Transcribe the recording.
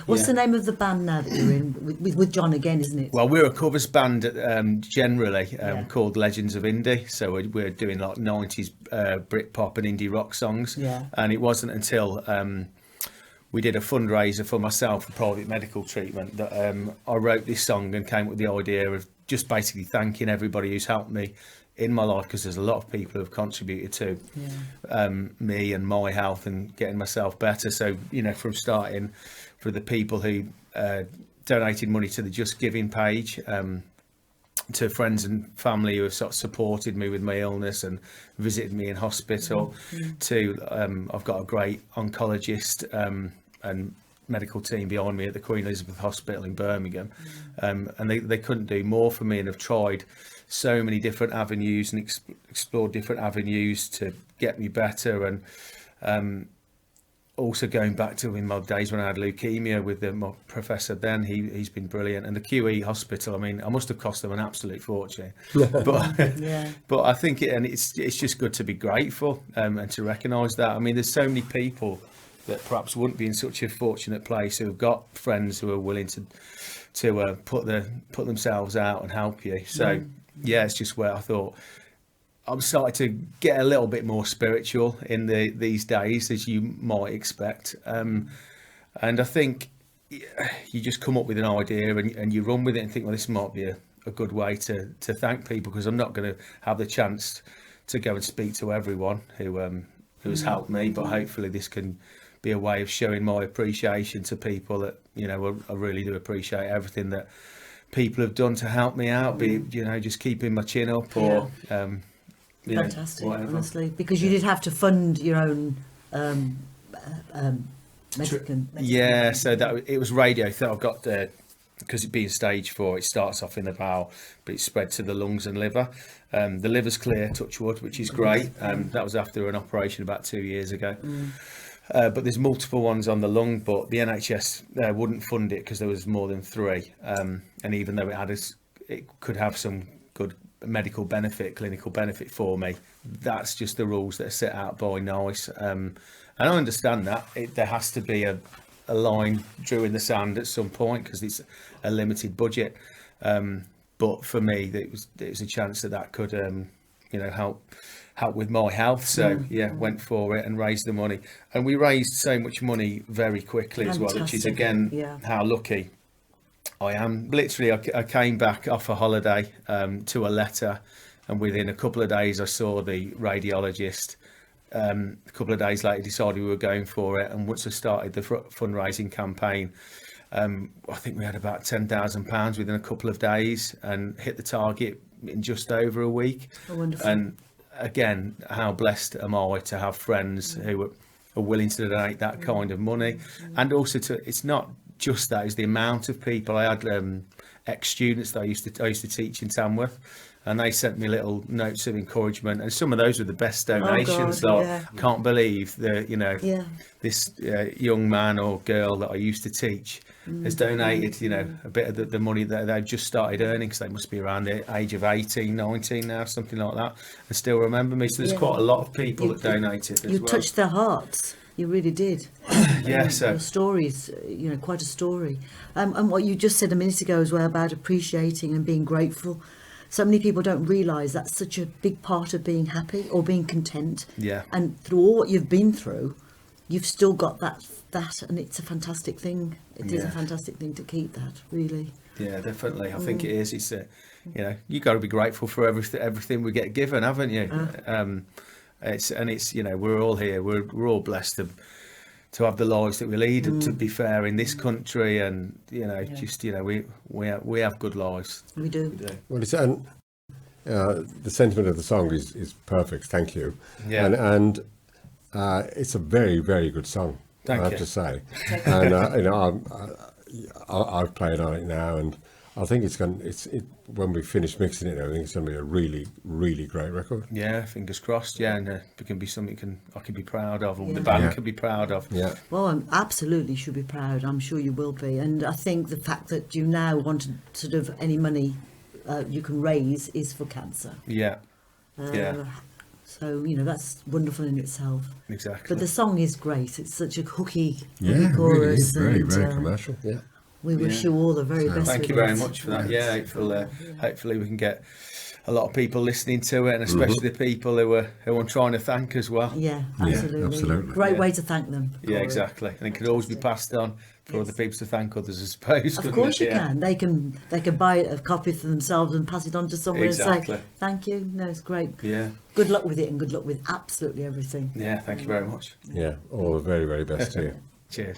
What's the name of the band now that you're in with John again, isn't it? Well, we're a covers band generally Yeah. called Legends of Indie. So we're doing like 90s Britpop and indie rock songs. Yeah. And it wasn't until we did a fundraiser for myself for private medical treatment that I wrote this song and came up with the idea of just basically thanking everybody who's helped me in my life, because there's a lot of people who have contributed to me and my health and getting myself better. So, you know, from starting for the people who donated money to the Just Giving page, to friends and family who have sort of supported me with my illness and visited me in hospital, to I've got a great oncologist and medical team behind me at the Queen Elizabeth Hospital in Birmingham, and they couldn't do more for me, and have tried so many different avenues and explored different avenues to get me better. And also going back to in my days when I had leukemia with my professor then, he's been brilliant. And the QE hospital, I mean, I must have cost them an absolute fortune. But I think it's just good to be grateful and to recognise that. I mean, there's so many people that perhaps wouldn't be in such a fortunate place who have got friends who are willing to put themselves out and help you. So yeah, it's just where I thought I'm starting to get a little bit more spiritual in these days, as you might expect. And I think you just come up with an idea and you run with it and think, well, this might be a good way to thank people, because I'm not going to have the chance to go and speak to everyone who has helped me, but hopefully this can be a way of showing my appreciation to people that, you know, I really do appreciate everything that people have done to help me out, be it, you know, just keeping my chin up or Fantastic, whatever. honestly, because you did have to fund your own medical. Yeah, so that it was radio. So I've got because it being stage 4, it starts off in the bowel, but it's spread to the lungs and liver. The liver's clear, touch wood, which is great. That was after an operation about 2 years ago. But there's multiple ones on the lung, but the NHS wouldn't fund it because there was more than 3. And even though it could have some good medical benefit, clinical benefit for me, that's just the rules that are set out by NICE. And I understand that there has to be a line drew in the sand at some point, because it's a limited budget. But for me, it was a chance that could help with my health. So went for it and raised the money, and we raised so much money very quickly as well, which is again how lucky I am. Literally, I came back off a holiday to a letter, and within a couple of days I saw the radiologist. A couple of days later decided we were going for it, and once I started the fundraising campaign, I think we had about £10,000 within a couple of days and hit the target in just over a week. Oh, wonderful. And again, how blessed am I to have friends who are willing to donate that kind of money. And also it's not just that, it's the amount of people. I had ex-students that I used to teach in Tamworth, and they sent me little notes of encouragement, and some of those were the best donations. Can't believe that this young man or girl that I used to teach has donated a bit of the money that they've just started earning, because they must be around the age of 18, 19 now, something like that, and still remember me. So there's quite a lot of people that donated as you well. touched their hearts. You really did. So your stories, quite a story. And what you just said a minute ago as well about appreciating and being grateful. So many people don't realise that's such a big part of being happy or being content. Yeah. And through all what you've been through, you've still got that, and it's a fantastic thing. It is a fantastic thing to keep that, really. Yeah, definitely. I think it is. It's you got to be grateful for everything we get given, haven't you? It's we're all here. We're all blessed to have the lives that we lead. To be fair, in this country, and we have good lives. We do. Well, the sentiment of the song is perfect. Thank you. Yeah. And it's a very, very good song. Thank I have you. to say. And I've played on it now, and I think when we finish mixing it, I think it's going to be a really, really great record. Yeah, fingers crossed. Yeah, and it can be something I can be proud of, or the band can be proud of. Yeah. Well, I absolutely should be proud. I'm sure you will be. And I think the fact that you now want to sort of any money you can raise is for cancer. Yeah. So, that's wonderful in itself. Exactly. But the song is great. It's such a hooky Yeah, it really chorus. is very, and, very commercial. Yeah. We wish Yeah. you all the very best. Thank with you very it. much for that. Yeah, hopefully we can get a lot of people listening to it, and especially the people who I'm trying to thank as well. Yeah, Yeah, absolutely. absolutely. Great Yeah. way to thank them. Yeah, for it. exactly. And it could always be passed on for other people to thank others, I suppose. Of couldn't course it? you Yeah. can. They can buy a copy for themselves and pass it on to someone and Exactly. say, thank you. No, it's great. Yeah, Good luck with it, and good luck with absolutely everything. yeah. Thank you very much. Yeah. All the very, very best to you. Cheers.